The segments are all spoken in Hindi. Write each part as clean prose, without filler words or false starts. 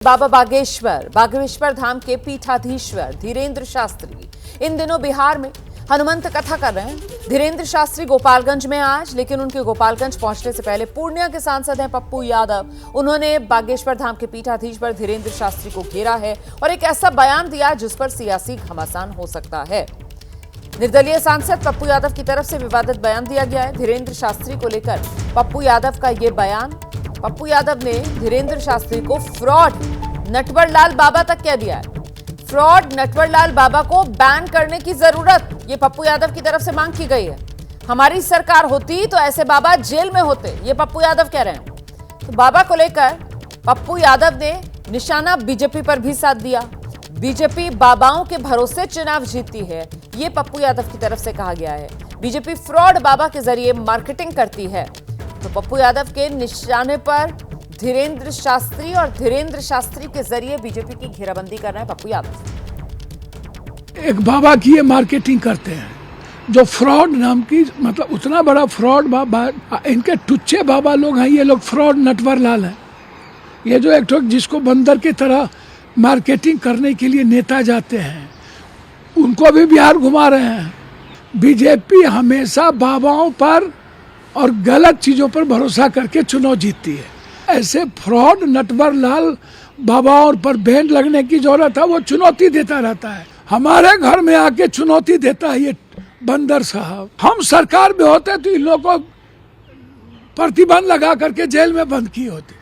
बाबा बागेश्वर धाम के पीठाधीश्वर धीरेन्द्र शास्त्री इन दिनों बिहार में हनुमंत कथा कर रहे हैं। धीरेन्द्र शास्त्री गोपालगंज में आज, लेकिन उनके गोपालगंज पहुंचने से पहले पूर्णिया के सांसद हैं पप्पू यादव। उन्होंने बागेश्वर धाम के पीठाधीश्वर धीरेन्द्र शास्त्री को घेरा है और एक ऐसा बयान दिया जिस पर सियासी घमासान हो सकता है। निर्दलीय सांसद पप्पू यादव की तरफ से विवादित बयान दिया गया है। धीरेन्द्र शास्त्री को लेकर पप्पू यादव का ये बयान, पप्पू यादव ने धीरेन्द्र शास्त्री को फ्रॉड नटवरलाल बाबा तक कह दिया है। फ्रॉड नटवरलाल बाबा को बैन करने की जरूरत ये पप्पू यादव की तरफ से मांग की गई है। हमारी सरकार होती तो ऐसे बाबा जेल में होते, ये पप्पू यादव कह रहे हैं। तो बाबा को लेकर पप्पू यादव ने निशाना बीजेपी पर भी साध दिया। बीजेपी बाबाओं के भरोसे चुनाव जीतती है, ये पप्पू यादव की तरफ से कहा गया है। बीजेपी फ्रॉड बाबा के जरिए मार्केटिंग करती है। तो पप्पू यादव के निशाने पर धीरेन्द्र शास्त्री और धीरेन्द्र शास्त्री के जरिए बीजेपी की घेराबंदी कर रहे हैं पप्पू यादव। एक बाबा की ये मार्केटिंग करते हैं जो फ्रॉड नाम की, मतलब उतना बड़ा फ्रॉड बाबा, इनके टुच्चे बाबा लोग हैं ये लोग। फ्रॉड नटवरलाल है ये जो एक ठोक जिसको बंदर की तरह मार्केटिंग करने के लिए नेता जाते हैं, उनको भी बिहार घुमा रहे हैं। बीजेपी हमेशा बाबाओं पर और गलत चीजों पर भरोसा करके चुनाव जीतती है। ऐसे फ्रॉड नटवरलाल बाबाओं पर बैन लगने की जरूरत है। वो चुनौती देता रहता है, हमारे घर में आके चुनौती देता है ये बंदर साहब। हम सरकार में होते तो इन लोगों को प्रतिबंध लगा करके जेल में बंद किए होते।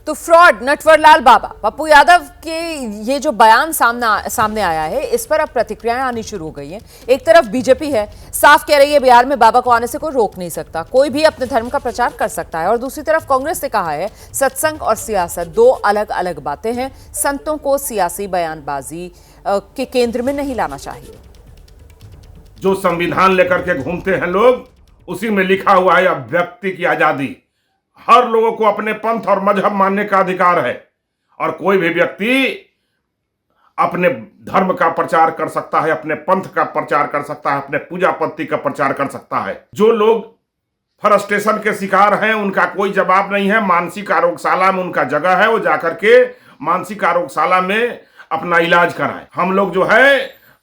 तो फ्रॉड नटवरलाल बाबा, पप्पू यादव के ये जो बयान सामने आया है, इस पर अब प्रतिक्रियाएं आनी शुरू हो गई हैं। एक तरफ बीजेपी है, साफ कह रही है बिहार में बाबा को आने से कोई रोक नहीं सकता, कोई भी अपने धर्म का प्रचार कर सकता है। और दूसरी तरफ कांग्रेस ने कहा है सत्संग और सियासत दो अलग अलग बातें हैं, संतों को सियासी बयानबाजी के केंद्र में नहीं लाना चाहिए। जो संविधान लेकर के घूमते हैं लोग, उसी में लिखा हुआ है व्यक्ति की आजादी। हर लोगों को अपने पंथ और मजहब मानने का अधिकार है और कोई भी व्यक्ति अपने धर्म का प्रचार कर सकता है, अपने पंथ का प्रचार कर सकता है, अपने पूजा पद्धति का प्रचार कर सकता है। जो लोग फ्रस्ट्रेशन के शिकार हैं उनका कोई जवाब नहीं है। मानसिक आरोग्यशाला में उनका जगह है, वो जाकर के मानसिक आरोग्यशाला में अपना इलाज कराएं। हम लोग जो है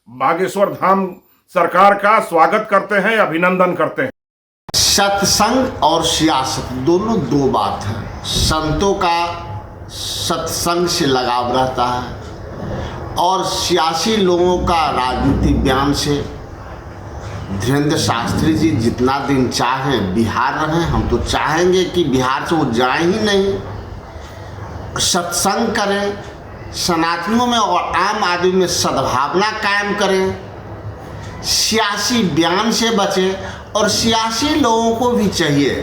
बागेश्वर धाम सरकार का स्वागत करते हैं, अभिनंदन करते हैं। सत्संग और सियासत दोनों दो बात है। संतों का सत्संग से लगाव रहता है और सियासी लोगों का राजनीतिक बयान से। धीरेन्द्र शास्त्री जी जितना दिन चाहें बिहार रहें, हम तो चाहेंगे कि बिहार से वो जाए ही नहीं। सत्संग करें, सनातनियों में और आम आदमी में सद्भावना कायम करें, सियासी बयान से बचें। और सियासी लोगों को भी चाहिए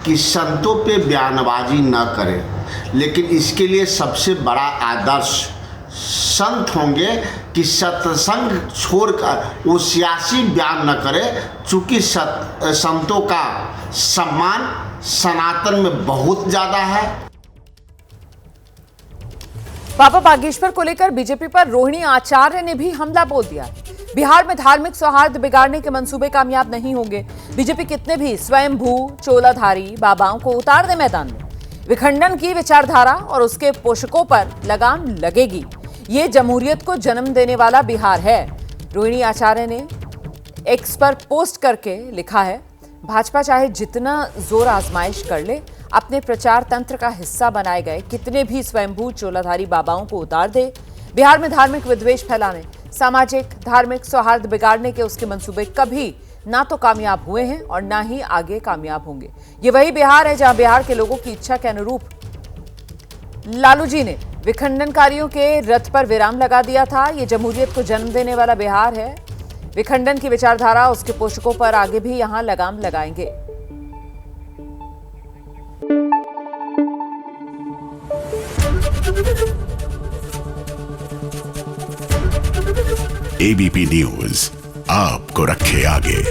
कि संतों पे बयानबाजी न करें, लेकिन इसके लिए सबसे बड़ा आदर्श संत होंगे कि सत्संग छोड़कर वो सियासी बयान न करे, चूँकि संतों का सम्मान सनातन में बहुत ज़्यादा है। बाबा बागेश्वर को लेकर बीजेपी पर रोहिणी आचार्य ने भी हमला बोल दिया। बिहार में धार्मिक सौहार्द बिगाड़ने के मंसूबे कामयाब नहीं होंगे। बीजेपी कितने भी स्वयंभू चोलाधारी बाबाओं को उतार दे मैदान में, विखंडन की विचारधारा और उसके पोषकों पर लगाम लगेगी। ये जमहूरियत को जन्म देने वाला बिहार है। रोहिणी आचार्य ने एक्स पर पोस्ट करके लिखा है, भाजपा चाहे जितना जोर आजमाइश कर ले, अपने प्रचार तंत्र का हिस्सा बनाए गए कितने भी स्वयंभू चोलाधारी बाबाओं को उतार दे। बिहार में धार्मिक विद्वेष फैलाने, सामाजिक धार्मिक सौहार्द बिगाड़ने के उसके मंसूबे कभी ना तो कामयाब हुए हैं और ना ही आगे कामयाब होंगे। ये वही बिहार है जहां बिहार के लोगों की इच्छा के अनुरूप लालू जी ने विखंडनकारियों के रथ पर विराम लगा दिया था। ये जमहूरियत को जन्म देने वाला बिहार है। विखंडन की विचारधारा उसके पोषकों पर आगे भी यहां लगाम लगाएंगे। एबीपी न्यूज आपको रखे आगे।